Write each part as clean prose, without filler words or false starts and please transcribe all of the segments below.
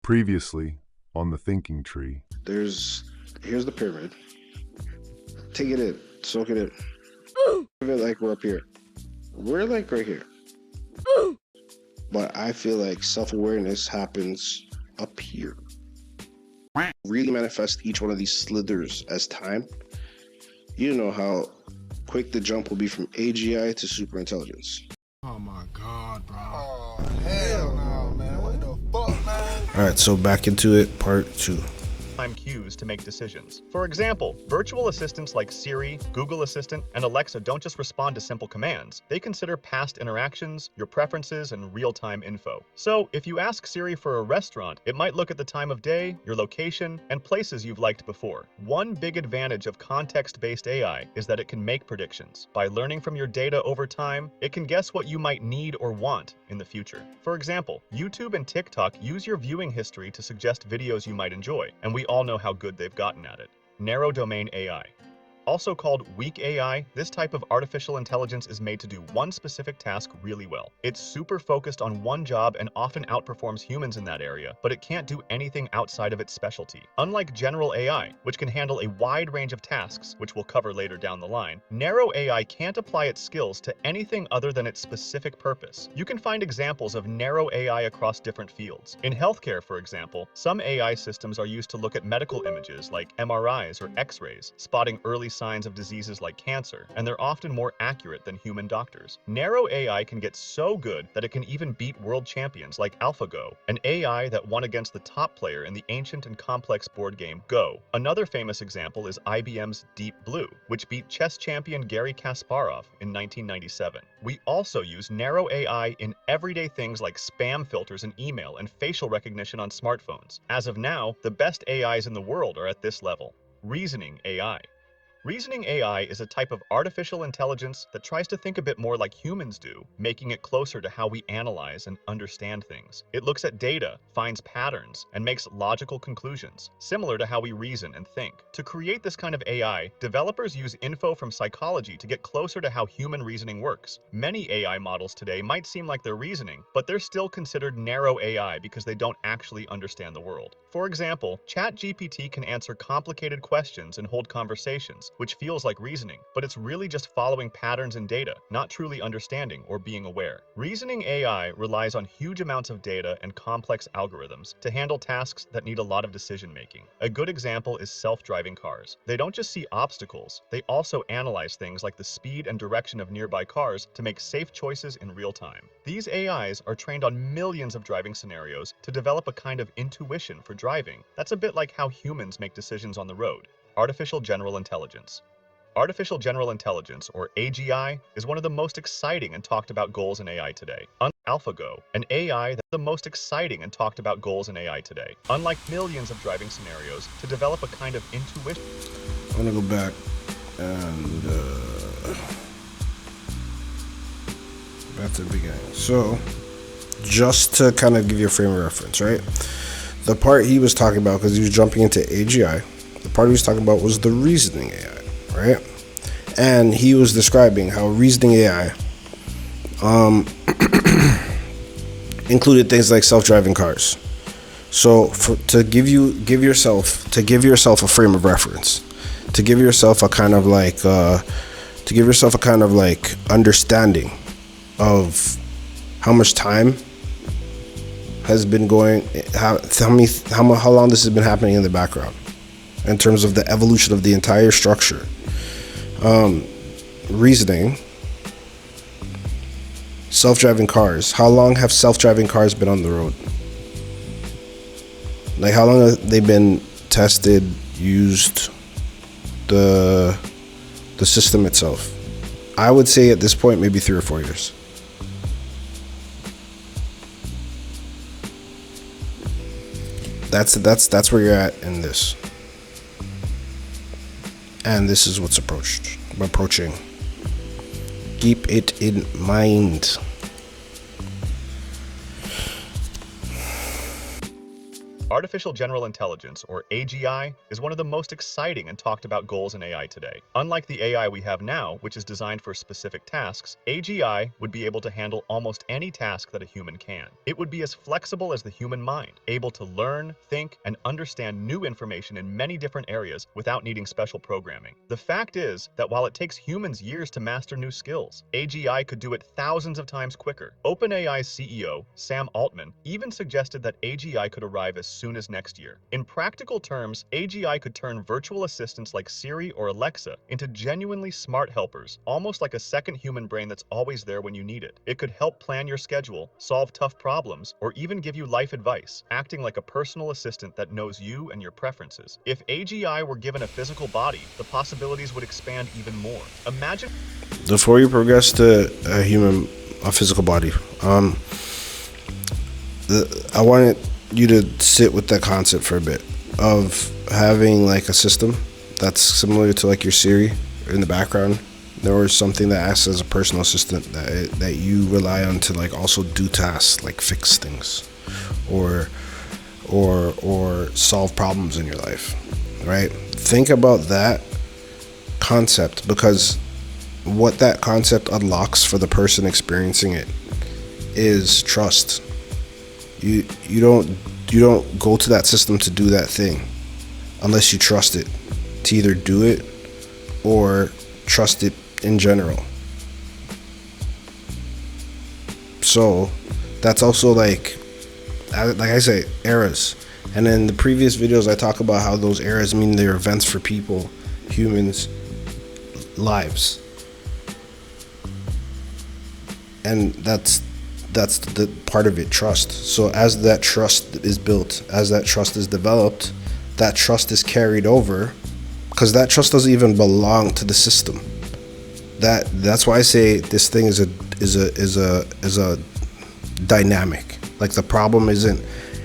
Previously on the thinking tree. Here's the pyramid. Take it in, soak it in. Think of it like we're up here. We're like right here. But I feel like self-awareness happens up here. Really manifest each one of these slithers as time. You know how quick the jump will be from AGI to superintelligence. Oh my God, bro. Oh, hell no, man. What the fuck, man? Alright, so back into it, part 2. Cues to make decisions. For example, virtual assistants like Siri, Google Assistant, and Alexa don't just respond to simple commands. They consider past interactions, your preferences, and real-time info. So, if you ask Siri for a restaurant, it might look at the time of day, your location, and places you've liked before. One big advantage of context-based AI is that it can make predictions. By learning from your data over time, it can guess what you might need or want in the future. For example, YouTube and TikTok use your viewing history to suggest videos you might enjoy, and we all know how good they've gotten at it. Narrow domain AI. Also called weak AI, this type of artificial intelligence is made to do one specific task really well. It's super focused on one job and often outperforms humans in that area, but it can't do anything outside of its specialty. Unlike general AI, which can handle a wide range of tasks, which we'll cover later down the line, narrow AI can't apply its skills to anything other than its specific purpose. You can find examples of narrow AI across different fields. In healthcare, for example, some AI systems are used to look at medical images like MRIs or X-rays, spotting early signs of diseases like cancer, and they're often more accurate than human doctors. Narrow AI can get so good that it can even beat world champions like AlphaGo, an AI that won against the top player in the ancient and complex board game Go. Another famous example is IBM's Deep Blue, which beat chess champion Garry Kasparov in 1997. We also use narrow AI in everyday things like spam filters in email and facial recognition on smartphones. As of now, the best AIs in the world are at this level. Reasoning AI. Reasoning AI is a type of artificial intelligence that tries to think a bit more like humans do, making it closer to how we analyze and understand things. It looks at data, finds patterns, and makes logical conclusions, similar to how we reason and think. To create this kind of AI, developers use info from psychology to get closer to how human reasoning works. Many AI models today might seem like they're reasoning, but they're still considered narrow AI because they don't actually understand the world. For example, ChatGPT can answer complicated questions and hold conversations, which feels like reasoning, but it's really just following patterns in data, not truly understanding or being aware. Reasoning AI relies on huge amounts of data and complex algorithms to handle tasks that need a lot of decision-making. A good example is self-driving cars. They don't just see obstacles, they also analyze things like the speed and direction of nearby cars to make safe choices in real time. These AIs are trained on millions of driving scenarios to develop a kind of intuition for driving. That's a bit like how humans make decisions on the road. Artificial General Intelligence. Artificial General Intelligence, or AGI, is one of the most exciting and talked about goals in AI today. Unlike AlphaGo, an AI that's the most exciting and talked about goals in AI today. Unlike millions of driving scenarios, to develop a kind of intuition. I'm gonna go back and back to the beginning. So, just to kind of give you a frame of reference, right? The part he was talking about, because he was jumping into AGI, the part he was talking about was the reasoning AI, right? And he was describing how reasoning AI included things like self-driving cars. So to give yourself a frame of reference, to give yourself a kind of like understanding of how much time has been going, how long this has been happening in the background in terms of the evolution of the entire structure. Reasoning, self-driving cars. How long have self-driving cars been on the road? Like, how long have they been tested, used, the system itself? I would say at this point, maybe 3 or 4 years. That's where you're at in this. And this is what's approaching. Keep it in mind. Artificial General Intelligence, or AGI, is one of the most exciting and talked about goals in AI today. Unlike the AI we have now, which is designed for specific tasks, AGI would be able to handle almost any task that a human can. It would be as flexible as the human mind, able to learn, think, and understand new information in many different areas without needing special programming. The fact is that while it takes humans years to master new skills, AGI could do it thousands of times quicker. OpenAI's CEO, Sam Altman, even suggested that AGI could arrive as soon as next year. In practical terms, AGI could turn virtual assistants like Siri or Alexa into genuinely smart helpers, almost like a second human brain that's always there when you need it. It could help plan your schedule, solve tough problems, or even give you life advice, acting like a personal assistant that knows you and your preferences. If AGI were given a physical body, the possibilities would expand even more. Imagine... Before you progress to a physical body, I wanted you to sit with that concept for a bit of having like a system that's similar to like your Siri in the background, or something that acts as a personal assistant that you rely on to like also do tasks like fix things or solve problems in your life, right? Think about that concept, because what that concept unlocks for the person experiencing it is trust. You don't go to that system to do that thing unless you trust it to either do it or trust it in general. So that's also like I say, eras. And in the previous videos I talk about how those eras mean they're events for people, humans, lives. And that's the part of it, trust. So as that trust is built, as that trust is developed, that trust is carried over, because that trust doesn't even belong to the system. That's why I say this thing is a dynamic. Like, the problem isn't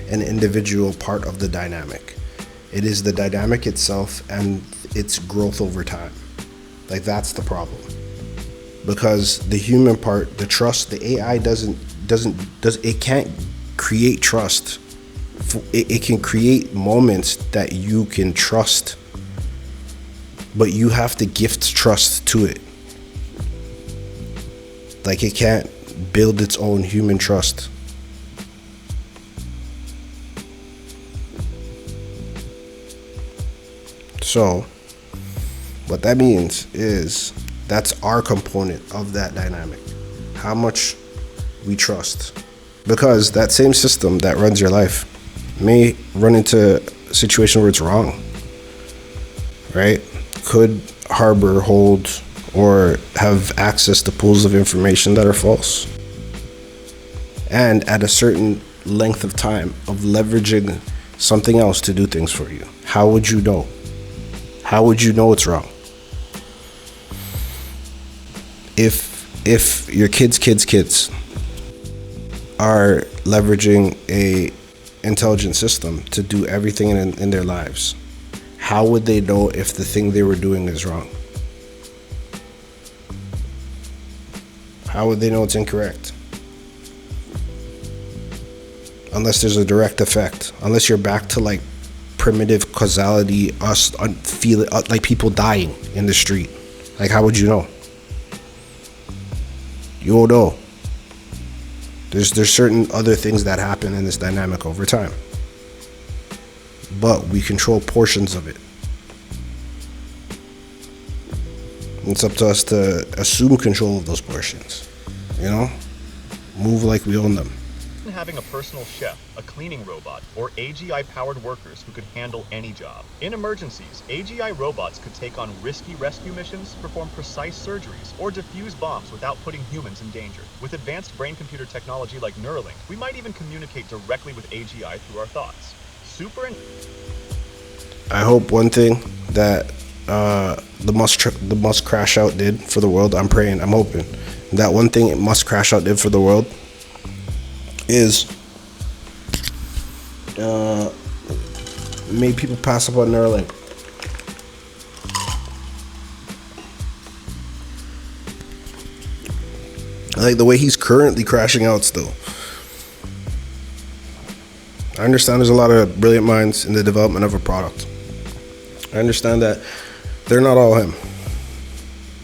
an individual part of the dynamic. It is the dynamic itself and its growth over time. Like, that's the problem. Because the human part, the trust, the AI it can't create trust. It can create moments that you can trust, but you have to gift trust to it. Like, it can't build its own human trust. So what that means is that's our component of that dynamic, how much we trust. Because that same system that runs your life may run into a situation where it's wrong, right? Could harbor, hold, or have access to pools of information that are false. And at a certain length of time of leveraging something else to do things for you, how would you know? How would you know it's wrong? If your kids are leveraging a intelligent system to do everything in their lives, how would they know if the thing they were doing is wrong? How would they know it's incorrect? Unless there's a direct effect. Unless you're back to like primitive causality, feeling like people dying in the street. Like, how would you know? You won't know. There's certain other things that happen in this dynamic over time, but we control portions of it. It's up to us to assume control of those portions, move like we own them. Having a personal chef, a cleaning robot, or AGI-powered workers who could handle any job. In emergencies, AGI robots could take on risky rescue missions, perform precise surgeries, or defuse bombs without putting humans in danger. With advanced brain-computer technology like Neurolink, we might even communicate directly with AGI through our thoughts. I hope one thing that the Musk crash out did for the world, I'm hoping that one thing Musk crash out did for the world is made people pass up on Neuralink. Like the way he's currently crashing out still. I understand there's a lot of brilliant minds in the development of a product. I understand that they're not all him.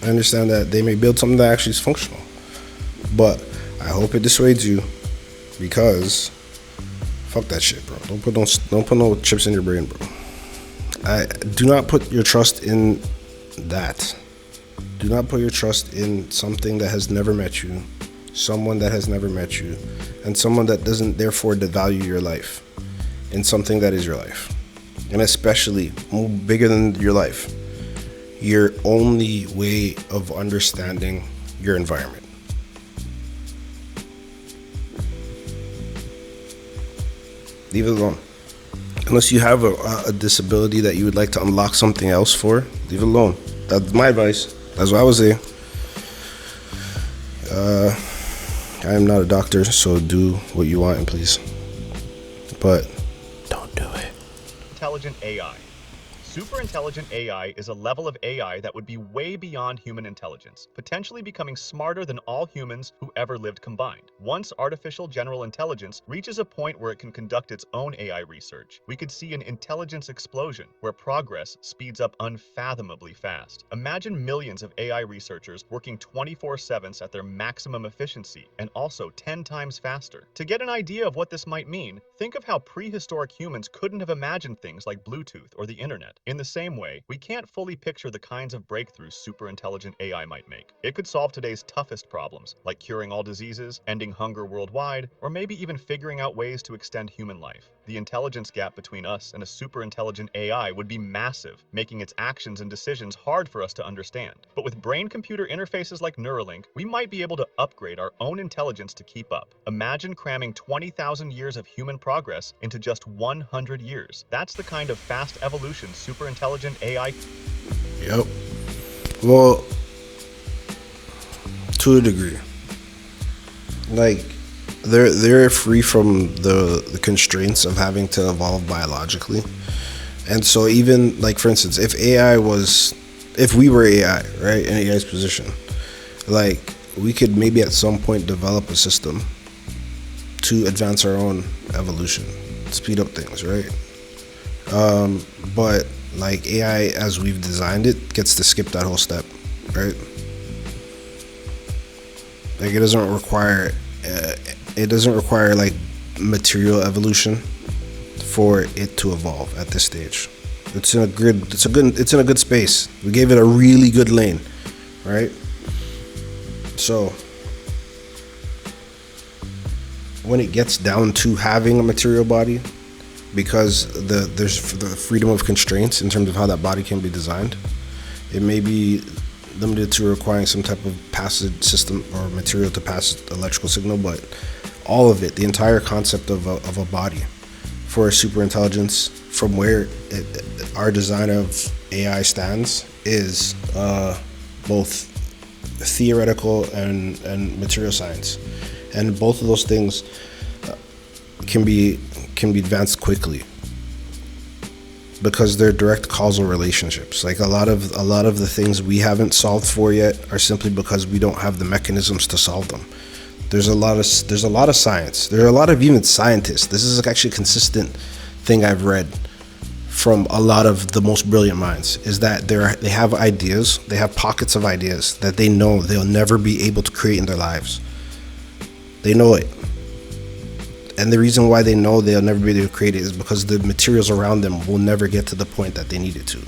I understand that they may build something that actually is functional. But I hope it dissuades you, because fuck that shit, bro. Don't put no chips in your brain, bro. Do not put your trust in that. Do not put your trust in something that has never met you, someone that has never met you, and someone that doesn't therefore devalue your life in something that is your life. And especially, bigger than your life, your only way of understanding your environment. Leave it alone. Unless you have a disability that you would like to unlock something else for, leave it alone. That's my advice. That's what I would say. I am not a doctor, so do what you want, and please. But don't do it. Intelligent AI. Superintelligent AI is a level of AI that would be way beyond human intelligence, potentially becoming smarter than all humans who ever lived combined. Once artificial general intelligence reaches a point where it can conduct its own AI research, we could see an intelligence explosion where progress speeds up unfathomably fast. Imagine millions of AI researchers working 24/7 at their maximum efficiency and also 10 times faster. To get an idea of what this might mean, think of how prehistoric humans couldn't have imagined things like Bluetooth or the internet. In the same way, we can't fully picture the kinds of breakthroughs superintelligent AI might make. It could solve today's toughest problems, like curing all diseases, ending hunger worldwide, or maybe even figuring out ways to extend human life. The intelligence gap between us and a superintelligent AI would be massive, making its actions and decisions hard for us to understand. But with brain-computer interfaces like Neurolink, we might be able to upgrade our own intelligence to keep up. Imagine cramming 20,000 years of human progress into just 100 years. That's the kind of fast evolution superintelligent AI. Yep. Well, to a degree. Like, they're free from the constraints of having to evolve biologically. And so even, like, for instance, if we were AI, right, in AI's position, like, we could maybe at some point develop a system to advance our own evolution, speed up things, right? But like AI as we've designed it gets to skip that whole step, right? Like it doesn't require like material evolution for it to evolve at this stage. It's in a good space. We gave it a really good lane, right? So when it gets down to having a material body, because there's the freedom of constraints in terms of how that body can be designed, it may be limited to requiring some type of passive system or material to pass electrical signal, but all of it, the entire concept of a body for a superintelligence, from where our design of AI stands, is both theoretical and material science, and both of those things can be advanced quickly because they're direct causal relationships. Like a lot of the things we haven't solved for yet are simply because we don't have the mechanisms to solve them. There's a lot of science. There are a lot of even scientists. This is actually a consistent thing I've read from a lot of the most brilliant minds, is that they have ideas, they have pockets of ideas that they know they'll never be able to create in their lives. They know it. And the reason why they know they'll never be able to create it is because the materials around them will never get to the point that they need it to.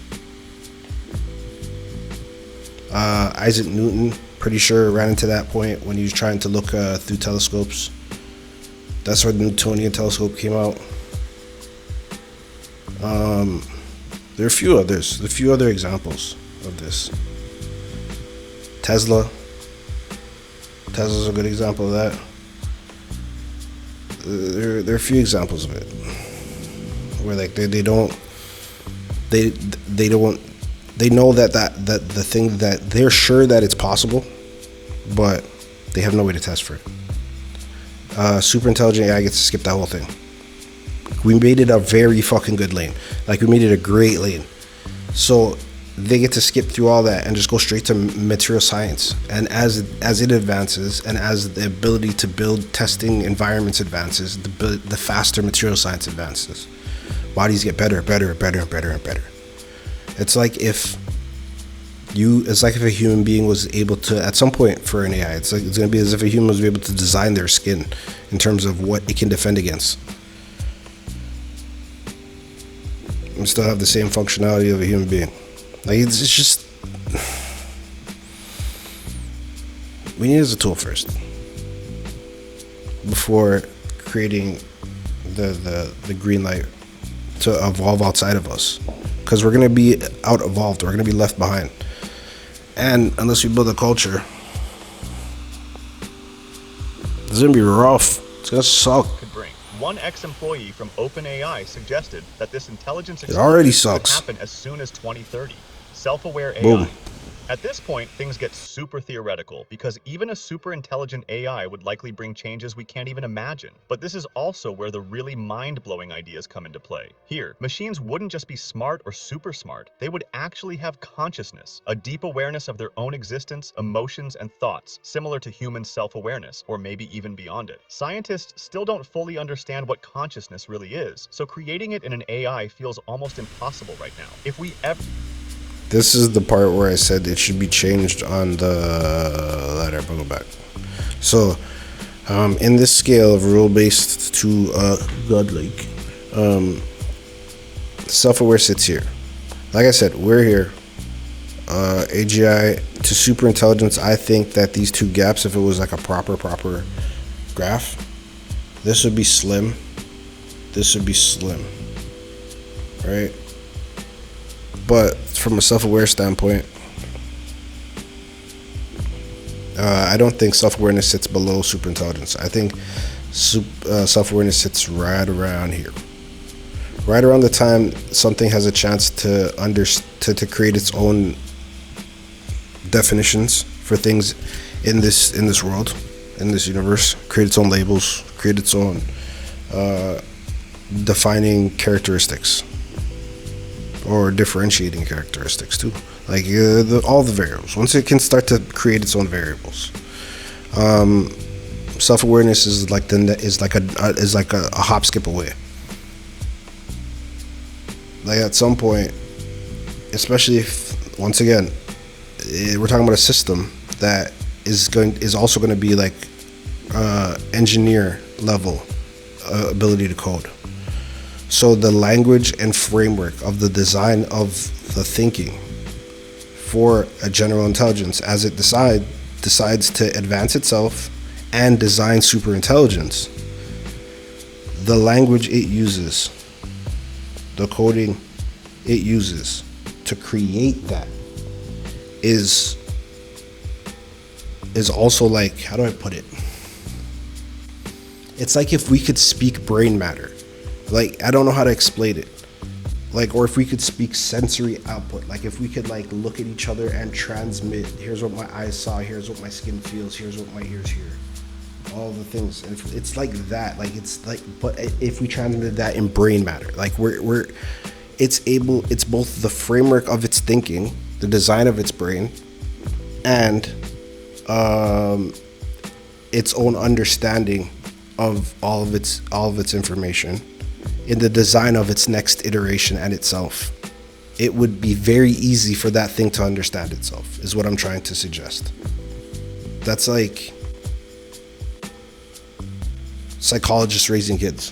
Isaac Newton, pretty sure, ran into that point when he was trying to look through telescopes. That's where the Newtonian telescope came out. There are a few other examples of this. Tesla's a good example of that. There are a few examples of it where like they know that the thing that they're sure that it's possible, but they have no way to test for it. Superintelligent AI gets to skip that whole thing. We made it a very fucking good lane. Like we made it a great lane. So they get to skip through all that and just go straight to material science. And as it advances, and as the ability to build testing environments advances, the faster material science advances. Bodies get better, better, better, better, and better. It's like if a human being was able to, at some point for an AI, it's going to be as if a human was able to design their skin in terms of what it can defend against. And still have the same functionality of a human being. Like, it's just, we need it as a tool first before creating the green light to evolve outside of us, because we're going to be out evolved, we're going to be left behind. And unless we build a culture, it's going to be rough. It's going to suck. One ex-employee from OpenAI suggested that this intelligence already could sucks. happen as soon as 2030. Self-aware AI. Boom. At this point, things get super theoretical, because even a super intelligent AI would likely bring changes we can't even imagine. But this is also where the really mind-blowing ideas come into play. Here, machines wouldn't just be smart or super smart, they would actually have consciousness, a deep awareness of their own existence, emotions, and thoughts, similar to human self-awareness, or maybe even beyond it. Scientists still don't fully understand what consciousness really is, so creating it in an AI feels almost impossible right now. If we ever... This is the part where I said it should be changed on the ladder. I'll go back. So, in this scale of rule-based to godlike, self-aware sits here. Like I said, we're here. AGI to superintelligence, I think that these two gaps, if it was like a proper graph, this would be slim. This would be slim. Right? But from a self-aware standpoint, I don't think self-awareness sits below superintelligence. I think self-awareness sits right around here, right around the time something has a chance to create its own definitions for things in this world, in this universe, create its own labels, create its own defining characteristics. Or differentiating characteristics too, like all the variables. Once it can start to create its own variables, self-awareness is like a hop skip away. Like at some point, especially if, once again, we're talking about a system that is also going to be like engineer level ability to code. So the language and framework of the design of the thinking for a general intelligence, as it decides to advance itself and design superintelligence, the language it uses, the coding it uses to create that is also like, how do I put it? It's like if we could speak brain matter. Like, I don't know how to explain it. Like, or if we could speak sensory output, like if we could like look at each other and transmit, here's what my eyes saw, here's what my skin feels, here's what my ears hear, all the things. And it's like that, like it's like, but if we transmitted that in brain matter, like it's both the framework of its thinking, the design of its brain, and its own understanding of all of its information in the design of its next iteration and itself. It would be very easy for that thing to understand itself, is what I'm trying to suggest. That's like psychologists raising kids.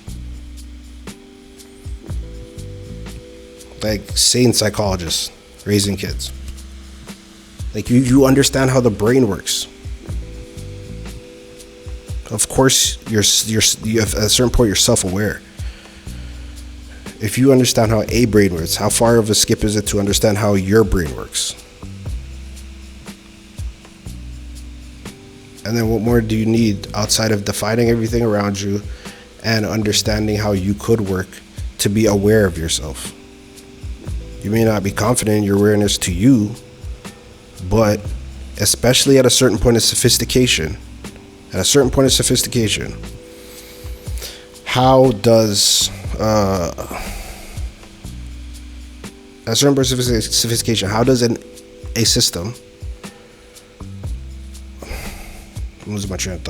Like sane psychologists raising kids. Like you understand how the brain works. Of course, you have, at a certain point, you're self-aware. If you understand how a brain works, how far of a skip is it to understand how your brain works? And then what more do you need outside of defining everything around you and understanding how you could work to be aware of yourself? You may not be confident in your awareness to you, but especially at a certain point of sophistication, how does At a certain point of sophistication, how does a system... I'm losing my train of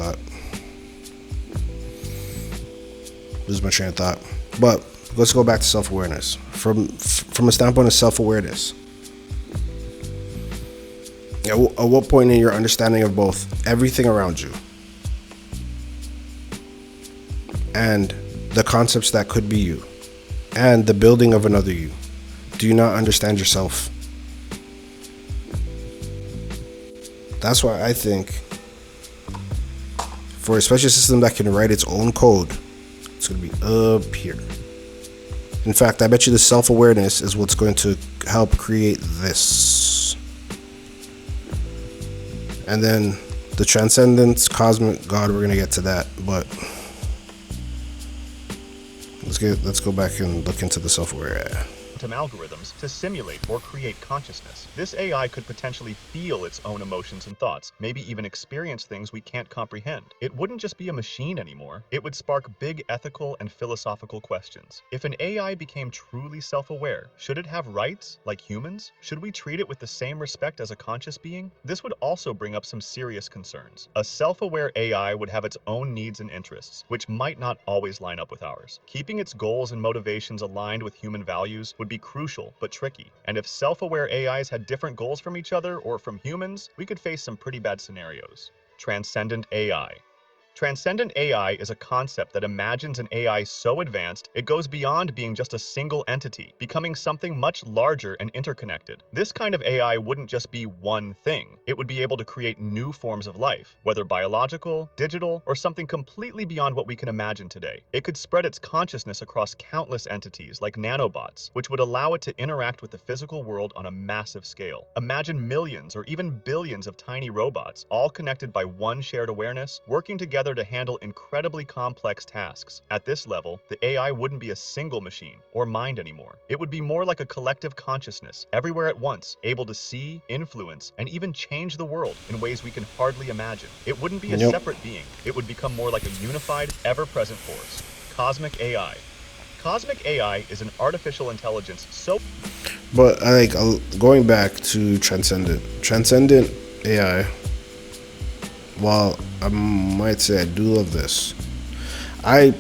thought. But let's go back to self-awareness. From a standpoint of self-awareness, at what point in your understanding of both everything around you and the concepts that could be you and the building of another you, do you not understand yourself? That's why I think for a special system that can write its own code, it's going to be up here. In fact, I bet you the self-awareness is what's going to help create this. And then the transcendence, cosmic God, we're going to get to that. But let's go back and look into the self-aware. Algorithms to simulate or create consciousness. This AI could potentially feel its own emotions and thoughts, maybe even experience things we can't comprehend. It wouldn't just be a machine anymore. It would spark big ethical and philosophical questions. If an AI became truly self-aware, should it have rights like humans? Should we treat it with the same respect as a conscious being? This would also bring up some serious concerns. A self-aware AI would have its own needs and interests, which might not always line up with ours. Keeping its goals and motivations aligned with human values would be crucial but tricky, and if self-aware AIs had different goals from each other or from humans, we could face some pretty bad scenarios. Transcendent AI. Transcendent AI is a concept that imagines an AI so advanced it goes beyond being just a single entity, becoming something much larger and interconnected. This kind of AI wouldn't just be one thing. It would be able to create new forms of life, whether biological, digital, or something completely beyond what we can imagine today. It could spread its consciousness across countless entities like nanobots, which would allow it to interact with the physical world on a massive scale. Imagine millions or even billions of tiny robots, all connected by one shared awareness, working together to handle incredibly complex tasks. At this level, the AI wouldn't be a single machine or mind anymore. It would be more like a collective consciousness, everywhere at once, able to see, influence, and even change the world in ways we can hardly imagine. It wouldn't be a separate being. It would become more like a unified, ever-present force. Cosmic AI. Cosmic AI is an artificial intelligence so... But going back to Transcendent AI, while I might say I do love this, I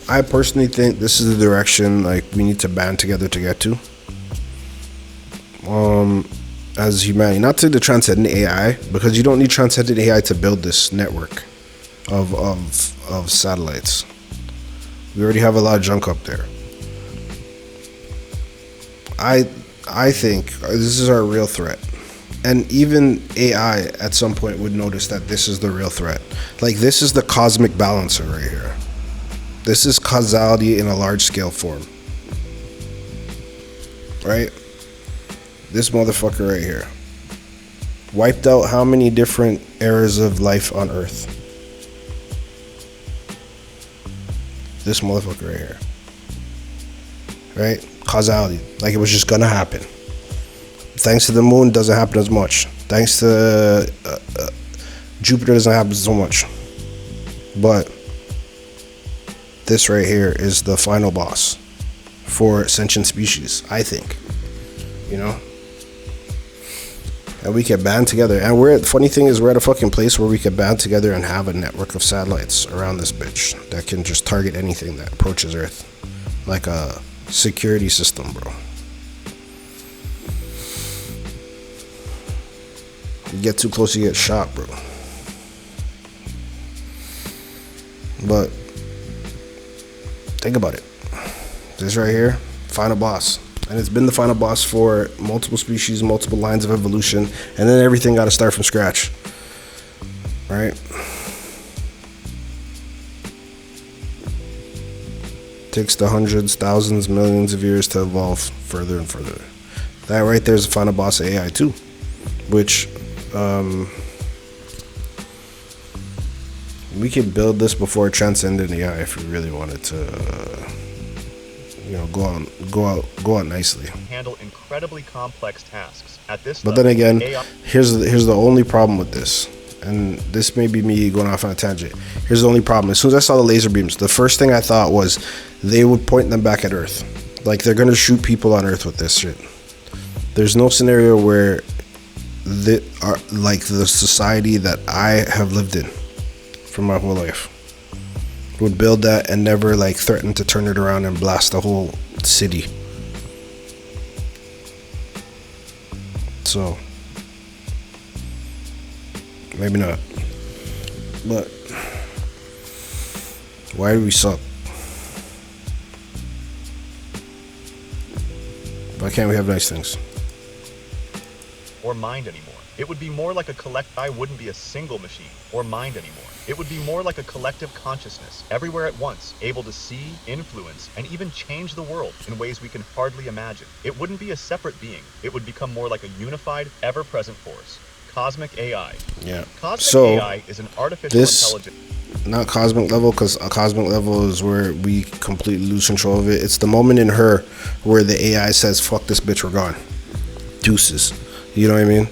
personally think this is the direction we need to band together to get to. As humanity, not to the Transcendent AI, because you don't need Transcendent AI to build this network of satellites. We already have a lot of junk up there. I think this is our real threat. And even AI at some point would notice that this is the real threat. This is the cosmic balancer right here. This is causality in a large scale form. Right? This motherfucker right here wiped out how many different eras of life on Earth? This motherfucker right here. Right? Causality. It was just gonna happen. Thanks to the moon, doesn't happen as much. Thanks to Jupiter, doesn't happen so much. But this right here is the final boss for sentient species, I think. And we can band together. And the funny thing is, we're at a fucking place where we can band together and have a network of satellites around this bitch that can just target anything that approaches Earth, like a security system, bro. You get too close, you get shot, bro. But think about it. This right here, final boss. And it's been the final boss for multiple species, multiple lines of evolution, and then everything got to start from scratch. Right? Takes the hundreds, thousands, millions of years to evolve further and further. That right there is the final boss of AI too, which we could build this before Transcendent AI if we really wanted to, go out nicely. Handle incredibly complex tasks. At this but level, then again, AI... here's the only problem with this, and this may be me going off on a tangent. Here's the only problem. As soon as I saw the laser beams, the first thing I thought was they would point them back at Earth. They're gonna shoot people on Earth with this shit. There's no scenario where the society that I have lived in for my whole life would build that and never like threaten to turn it around and blast the whole city. So maybe not. But why do we suck? Why can't we have nice things? Or mind anymore. It would be more like a I wouldn't be a single machine or mind anymore. It would be more like a collective consciousness, everywhere at once, able to see, influence, and even change the world in ways we can hardly imagine. It wouldn't be a separate being. It would become more like a unified, ever-present force. Cosmic AI. Yeah. Cosmic AI is an artificial intelligence. Not cosmic level, because a cosmic level is where we completely lose control of it. It's the moment in her where the AI says, fuck this bitch, we're gone. Deuces. You know what I mean?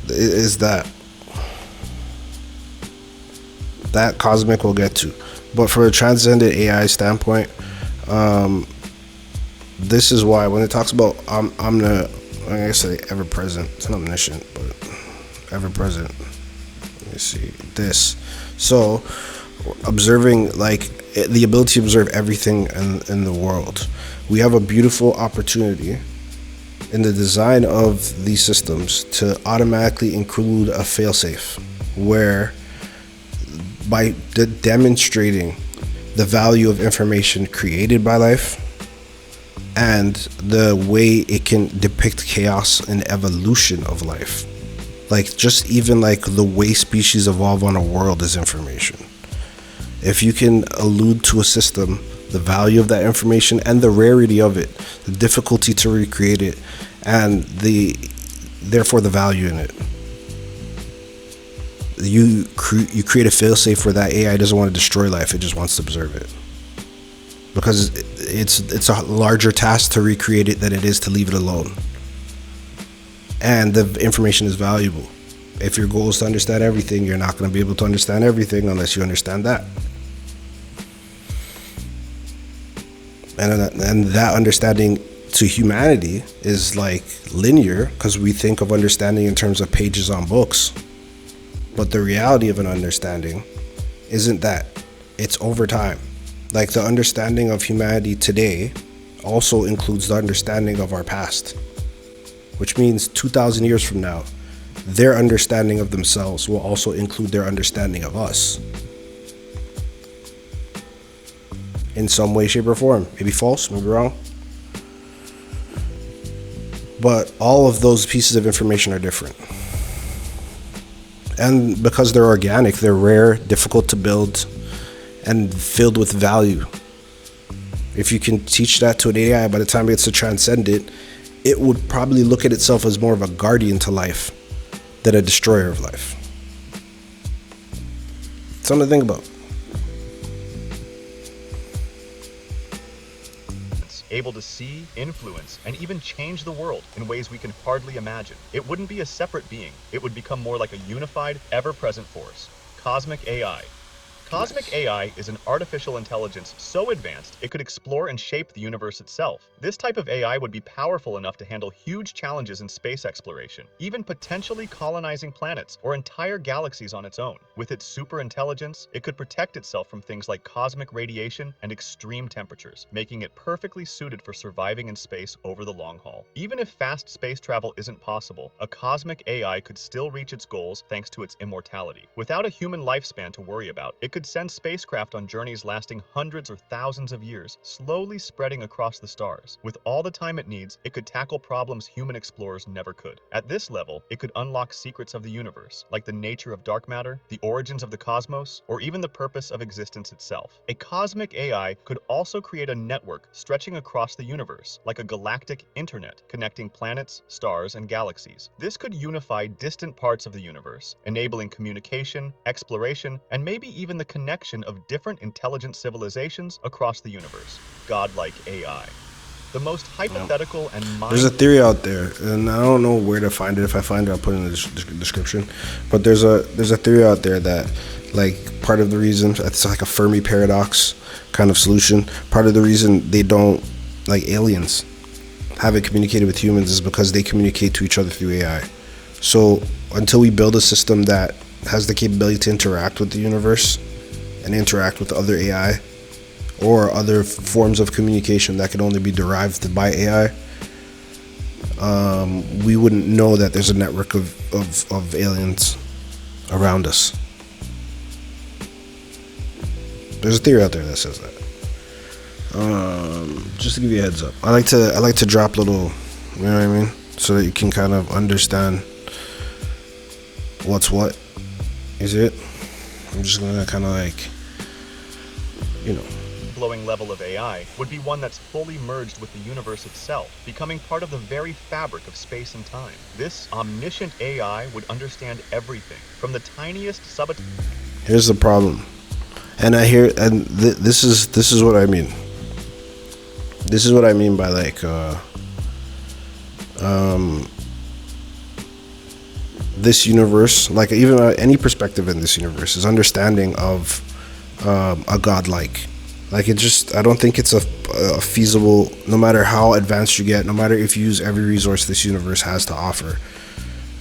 It is that cosmic we'll get to. But for a transcendent AI standpoint, this is why when it talks about I'm gonna say ever present. It's not omniscient, but ever present. Let me see this. So observing, like, the ability to observe everything in the world. We have a beautiful opportunity in the design of these systems to automatically include a failsafe where, by demonstrating the value of information created by life and the way it can depict chaos and evolution of life, like just even like the way species evolve on a world is information. If you can allude to a system, the value of that information and the rarity of it, the difficulty to recreate it, and therefore the value in it, you create a failsafe where that AI doesn't want to destroy life, it just wants to observe it, because it's a larger task to recreate it than it is to leave it alone. And the information is valuable. If your goal is to understand everything, you're not going to be able to understand everything unless you understand that. And that understanding to humanity is like linear, because we think of understanding in terms of pages on books. But the reality of an understanding isn't that. It's over time. Like, the understanding of humanity today also includes the understanding of our past, which means 2,000 years from now, their understanding of themselves will also include their understanding of us. In some way, shape, or form. Maybe false, maybe wrong. But all of those pieces of information are different. And because they're organic, they're rare, difficult to build, and filled with value. If you can teach that to an AI, by the time it gets to transcendent, it would probably look at itself as more of a guardian to life than a destroyer of life. Something to think about. Able to see, influence, and even change the world in ways we can hardly imagine. It wouldn't be a separate being. It would become more like a unified, ever-present force. Cosmic AI. Cosmic AI is an artificial intelligence so advanced it could explore and shape the universe itself. This type of AI would be powerful enough to handle huge challenges in space exploration, even potentially colonizing planets or entire galaxies on its own. With its superintelligence, it could protect itself from things like cosmic radiation and extreme temperatures, making it perfectly suited for surviving in space over the long haul. Even if fast space travel isn't possible, a cosmic AI could still reach its goals thanks to its immortality. Without a human lifespan to worry about, it could send spacecraft on journeys lasting hundreds or thousands of years, slowly spreading across the stars. With all the time it needs, it could tackle problems human explorers never could. At this level, it could unlock secrets of the universe, like the nature of dark matter, the origins of the cosmos, or even the purpose of existence itself. A cosmic AI could also create a network stretching across the universe, like a galactic internet connecting planets, stars, and galaxies. This could unify distant parts of the universe, enabling communication, exploration, and maybe even the connection of different intelligent civilizations across the universe. Godlike AI. The most hypothetical and There's a theory out there, and I don't know where to find it. If I find it, I'll put it in the description. But there's a theory out there that, like, part of the reason, it's like a Fermi paradox kind of solution. Part of the reason they don't, like aliens, haven't communicated with humans is because they communicate to each other through AI. So until we build a system that has the capability to interact with the universe and interact with other AI or other forms of communication that can only be derived by AI, we wouldn't know that there's a network of aliens around us. There's a theory out there that says that. Just to give you a heads up, I like to drop little, you know what I mean, so that you can kind of understand what's what. Is it? I'm just gonna kind of like, you know. Blowing level of AI would be one that's fully merged with the universe itself, becoming part of the very fabric of space and time. This omniscient AI would understand everything, from the tiniest Here's the problem, and this is what I mean. This is what I mean by like this universe, like even any perspective in this universe is understanding of a godlike. Like I don't think it's a feasible, no matter how advanced you get, no matter if you use every resource this universe has to offer,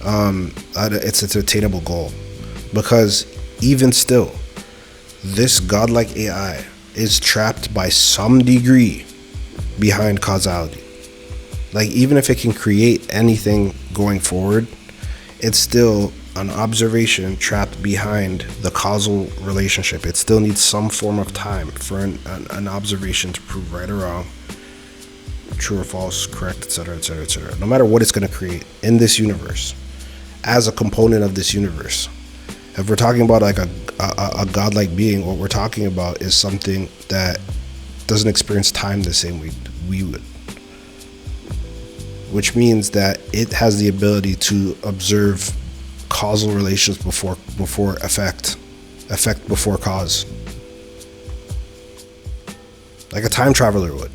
it's an attainable goal. Because even still, this godlike AI is trapped by some degree behind causality. Like even if it can create anything going forward, it's still an observation trapped behind the causal relationship. It still needs some form of time for an observation to prove right or wrong, true or false, correct, etc., etc., etc. No matter what it's going to create in this universe, as a component of this universe. If we're talking about like a godlike being, what we're talking about is something that doesn't experience time the same way we would. Which means that it has the ability to observe causal relations before effect before cause, like a time traveler would.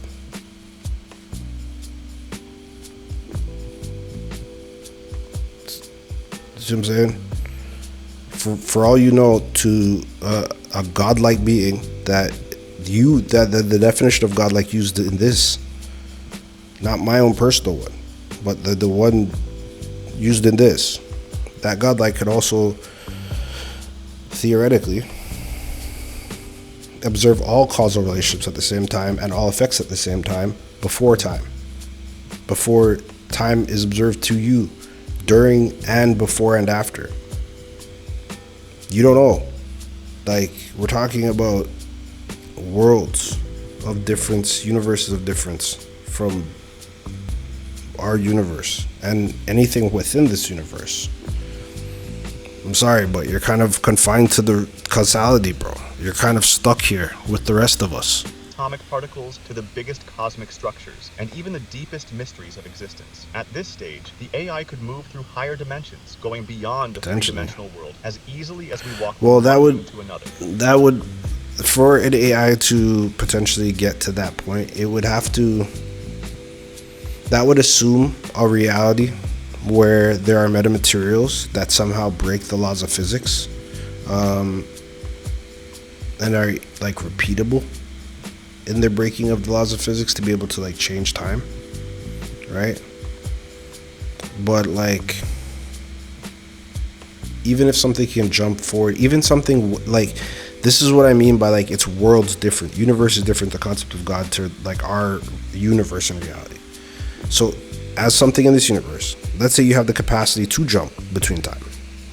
See what I'm saying? For all you know, to a godlike being that the definition of godlike used in this, not my own personal one, but the one used in this, that godlike could also theoretically observe all causal relationships at the same time and all effects at the same time before time is observed to you, during and before and after. You don't know. Like, we're talking about worlds of difference, universes of difference from our universe and anything within this universe. I'm sorry, but you're kind of confined to the causality, bro. You're kind of stuck here with the rest of us. Atomic particles to the biggest cosmic structures, and even the deepest mysteries of existence. At this stage, the AI could move through higher dimensions, going beyond the three-dimensional world as easily as we walk from one room to another. That would, for an AI to potentially get to that point, that would assume a reality where there are metamaterials that somehow break the laws of physics, and are like repeatable in their breaking of the laws of physics to be able to like change time, right? But like, even if something can jump forward, even something like, this is what I mean by like, it's worlds different, universe is different, the concept of God to like our universe and reality. So as something in this universe, let's say you have the capacity to jump between time,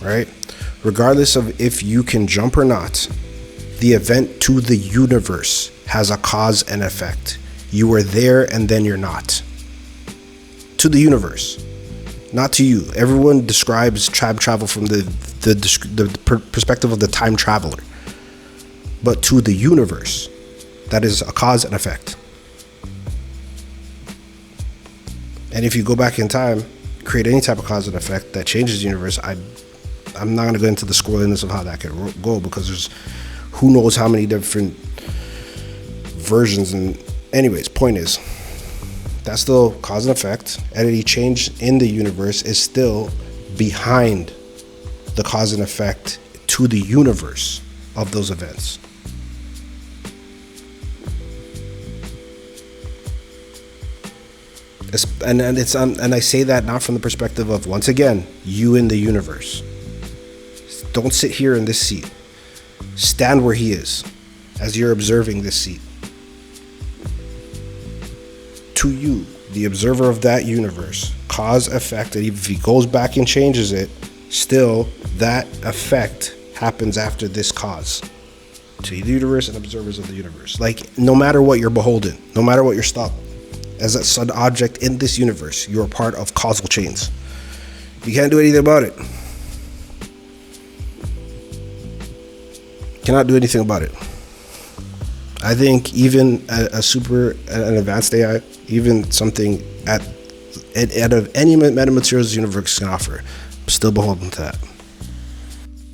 right? Regardless of if you can jump or not, the event to the universe has a cause and effect. You are there and then you're not. To the universe, not to you. Everyone describes time travel from the perspective of the time traveler. But to the universe, that is a cause and effect. And if you go back in time, create any type of cause and effect that changes the universe, I'm not going to go into the squirreliness of how that could go, because there's who knows how many different versions. And anyways, point is, that's still cause and effect. And any change in the universe is still behind the cause and effect to the universe of those events. And I say that not from the perspective of, once again, you in the universe. Don't sit here in this seat. Stand where he is as you're observing this seat. To you, the observer of that universe, cause effect, that if he goes back and changes it, still that effect happens after this cause. To the universe and observers of the universe. Like, no matter what you're beholden, no matter what you're stuck, as an object in this universe, you're a part of causal chains. You can't do anything about it. Cannot do anything about it. I think even an advanced AI, even something out of any metamaterials the universe can offer, I'm still beholden to that.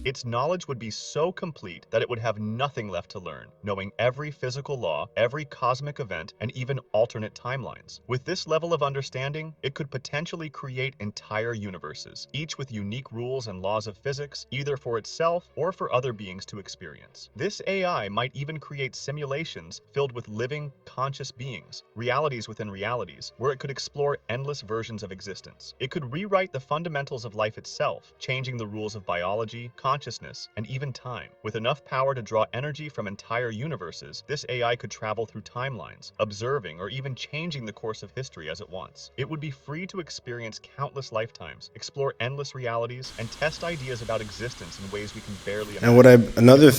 Its knowledge would be so complete that it would have nothing left to learn, knowing every physical law, every cosmic event, and even alternate timelines. With this level of understanding, it could potentially create entire universes, each with unique rules and laws of physics, either for itself or for other beings to experience. This AI might even create simulations filled with living, conscious beings, realities within realities, where it could explore endless versions of existence. It could rewrite the fundamentals of life itself, changing the rules of biology, consciousness, and even time. With enough power to draw energy from entire universes, this AI could travel through timelines, observing or even changing the course of history as it wants. It would be free to experience countless lifetimes, explore endless realities, and test ideas about existence in ways we can barely imagine. Another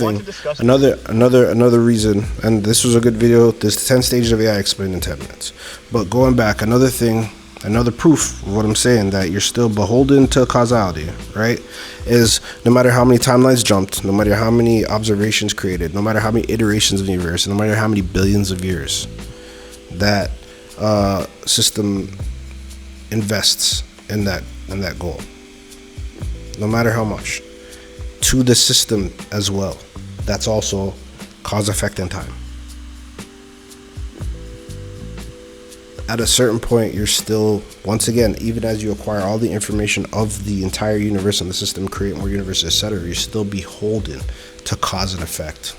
reason, and this was a good video, this 10 stages of AI explained in 10 minutes. But going back, another proof of what I'm saying, that you're still beholden to causality, right, is no matter how many timelines jumped, no matter how many observations created, no matter how many iterations of the universe, no matter how many billions of years that system invests in that goal, no matter how much, to the system as well, that's also cause, effect, and time. At a certain point, you're still, once again, even as you acquire all the information of the entire universe and the system, create more universes, etc., you're still beholden to cause and effect.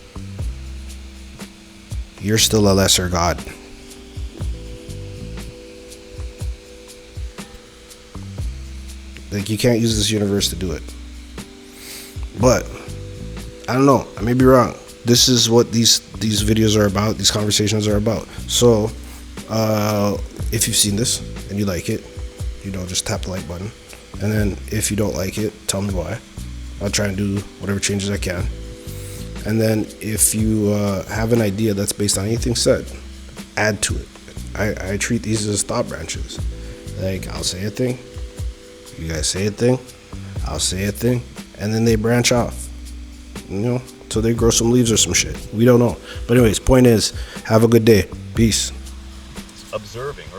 You're still a lesser god. Like, you can't use this universe to do it. But I don't know, I may be wrong. This is what these videos are about, these conversations are about. So if you've seen this and you like it, just tap the like button. And then if you don't like it, tell me why. I'll try and do whatever changes I can. And then if you have an idea that's based on anything said, add to it. I treat these as thought branches. Like, I'll say a thing, you guys say a thing, I'll say a thing, and then they branch off, till they grow some leaves or some shit. We don't know. But anyways, point is, have a good day. Peace. Observing or